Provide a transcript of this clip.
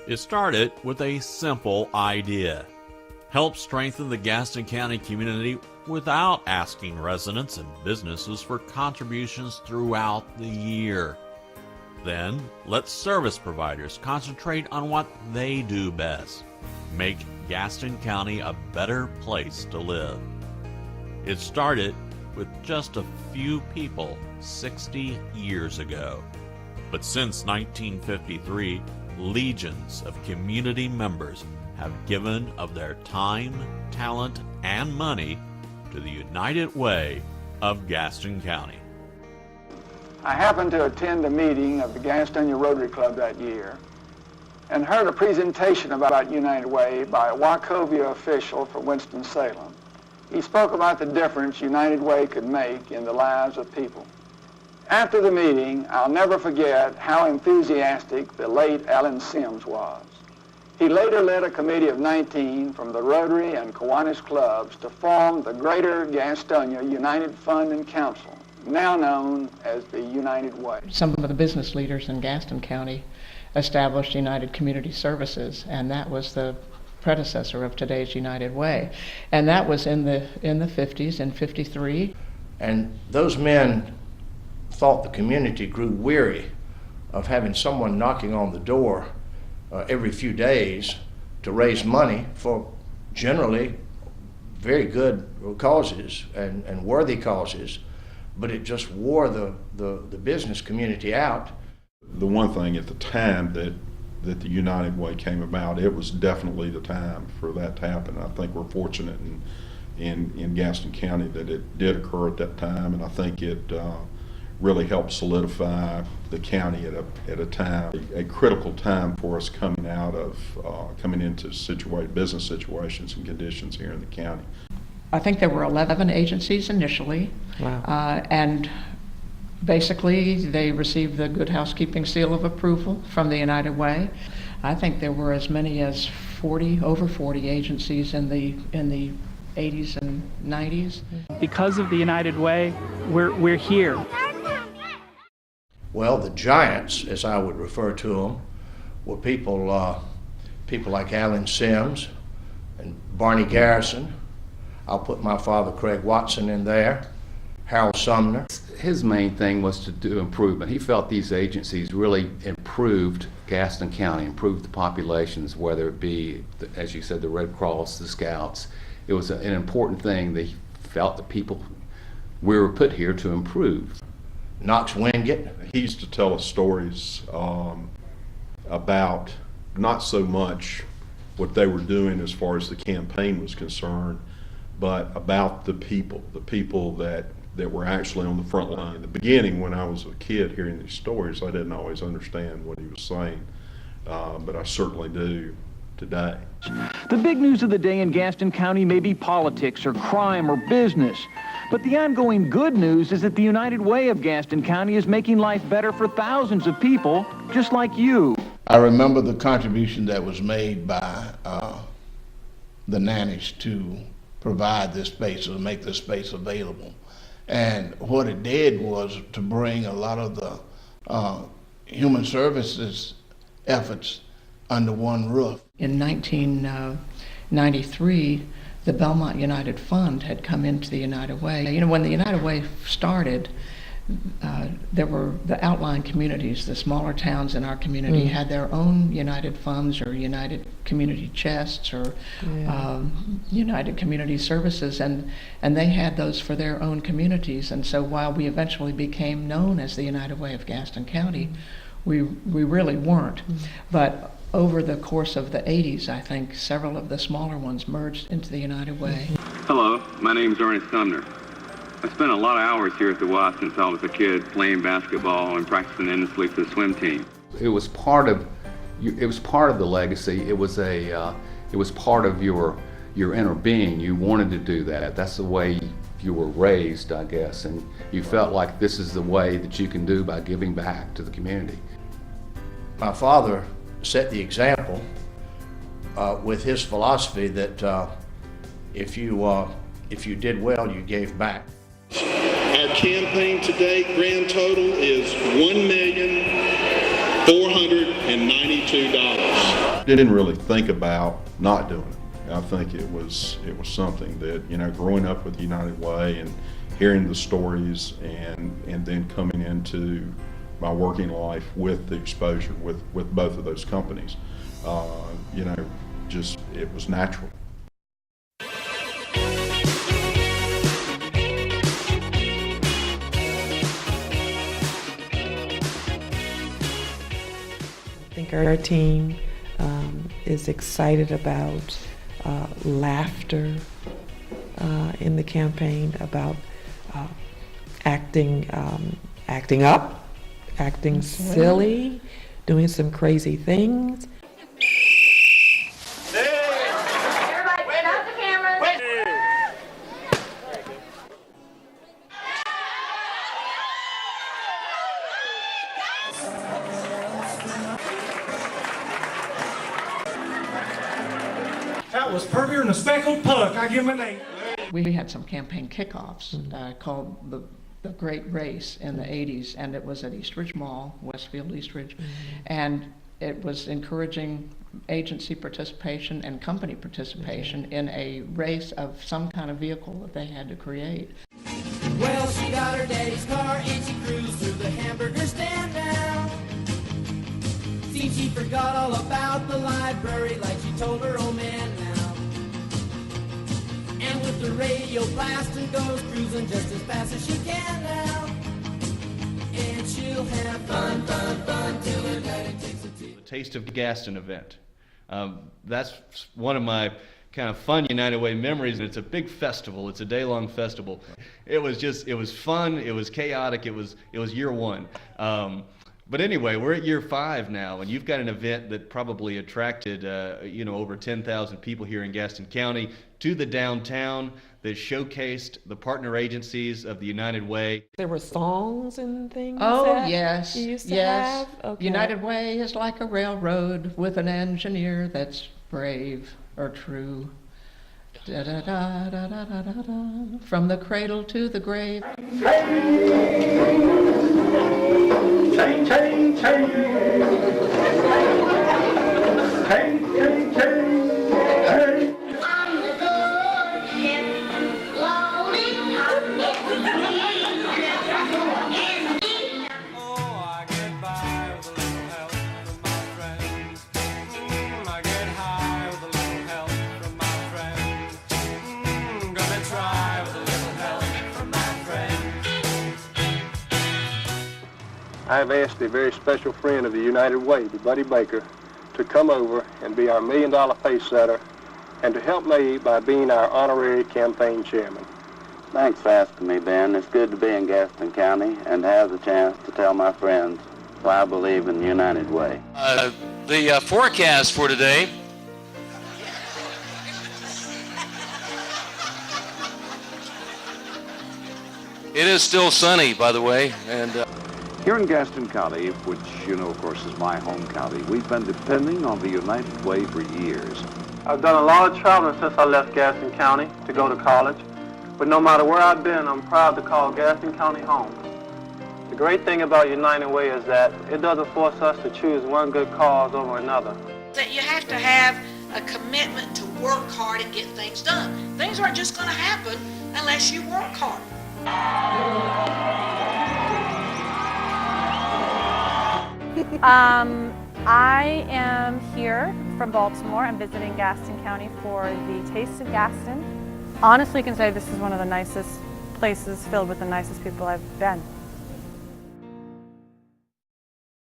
It started with a simple idea: help strengthen the Gaston County community without asking residents and businesses for contributions throughout the year. Then, let service providers concentrate on what they do best: make Gaston County a better place to live. It started with just a few people 60 years ago. But since 1953, legions of community members have given of their time, talent, and money to the United Way of Gaston County. I happened to attend a meeting of the Gastonia Rotary Club that year and heard a presentation about United Way by a Wachovia official for Winston-Salem. He spoke about the difference United Way could make in the lives of people. After the meeting, I'll never forget how enthusiastic the late Alan Sims was. He later led a committee of 19 from the Rotary and Kiwanis clubs to form the Greater Gastonia United Fund and Council, now known as the United Way. Some of the business leaders in Gaston County established United Community Services, and that was the predecessor of today's United Way. And that was in the 50s, in 53. And those men thought the community grew weary of having someone knocking on the door every few days to raise money for generally very good causes and worthy causes, but it just wore the business community out. The one thing at the time that the United Way came about, it was definitely the time for that to happen. I think we're fortunate in Gaston County that it did occur at that time, and I think it really helped solidify the county at a time, a critical time for us coming into business situations and conditions here in the county. I think there were 11 agencies initially. Wow. And basically they received the Good Housekeeping seal of approval from the United Way. I think there were as many as over 40 agencies in the 80s and 90s. Because of the United Way, we're here. Well, the giants, as I would refer to them, were people like Alan Sims and Barney Garrison. I'll put my father, Craig Watson, in there, Harold Sumner. His main thing was to do improvement. He felt these agencies really improved Gaston County, improved the populations, whether it be, as you said, the Red Cross, the Scouts. It was an important thing. They felt the people, we were put here to improve. Knox Wingate. He used to tell us stories about not so much what they were doing as far as the campaign was concerned, but about the people that were actually on the front line. In the beginning, when I was a kid hearing these stories, I didn't always understand what he was saying, but I certainly do today. The big news of the day in Gaston County may be politics or crime or business, but the ongoing good news is that the United Way of Gaston County is making life better for thousands of people just like you. I remember the contribution that was made by the nannies to provide this space or to make this space available. And what it did was to bring a lot of the human services efforts under one roof. In 1993, the Belmont United Fund had come into the United Way. You know, when the United Way started, there were the outlying communities, the smaller towns in our community had their own United Funds or United Community Chests or United Community Services, and they had those for their own communities. And so while we eventually became known as the United Way of Gaston County, we really weren't. But over the course of the 80s, I think several of the smaller ones merged into the United Way. Hello, my name is Ernest Sumner. I spent a lot of hours here at the Y since I was a kid, playing basketball and practicing endlessly for the swim team. It was part of the legacy. It was part of your inner being. You wanted to do that. That's the way you were raised, I guess, and you felt like this is the way that you can do by giving back to the community. My father set the example with his philosophy that if you did well, you gave back. Our campaign today, grand total is $1,492,000. didn't really think about not doing it. I think it was something that, you know, growing up with United Way and hearing the stories and then coming into my working life with the exposure with both of those companies, you know, just it was natural. I think our team is excited about laughter in the campaign, about acting up, acting silly, doing some crazy things. Everybody, stop the camera. That was prettier than a speckled puck. I give him an 8. We had some campaign kickoffs called the Great Race in the 80s, and it was at Eastridge Mall, Westfield Eastridge, and it was encouraging agency participation and company participation in a race of some kind of vehicle that they had to create. Well, she got her daddy's car and she cruised through the hamburger stand now. Seems she forgot all about the library like she told her old man now. And with the radio blasting goes cruising just as fast as she can now. And she'll have fun, fun, fun till her daddy takes her to the Taste of Gaston event. That's one of my kind of fun United Way memories. It's a big festival. It's a day-long festival. It was fun. It was chaotic. It was year one. But anyway, we're at year 5 now, and you've got an event that probably attracted, you know, over 10,000 people here in Gaston County to the downtown that showcased the partner agencies of the United Way. There were songs and things. Oh, that yes, you used to yes. have? Okay. United Way is like a railroad with an engineer that's brave or true. Da, da, da, da, da, da, da, da. From the cradle to the grave. Chain, chain, chain. Chain, chain, chain. On the good ship, rolling up Oh, I get by with a little help from my friends. I get high with a little help from my friends. Gonna try with a little help from my friends. I have asked a very special friend of the United Way, Buddy Baker, to come over and be our $1 million pace setter and to help me by being our honorary campaign chairman. Thanks for asking me, Ben. It's good to be in Gaston County and to have the chance to tell my friends why I believe in the United Way. The forecast for today. It is still sunny, by the way, and here in Gaston County, which you know, of course, is my home county, we've been depending on the United Way for years. I've done a lot of traveling since I left Gaston County to go to college, but no matter where I've been, I'm proud to call Gaston County home. The great thing about United Way is that it doesn't force us to choose one good cause over another. That you have to have a commitment to work hard and get things done. Things aren't just going to happen unless you work hard. I am here from Baltimore. I'm visiting Gaston County for the Taste of Gaston. Honestly, I can say this is one of the nicest places filled with the nicest people I've been.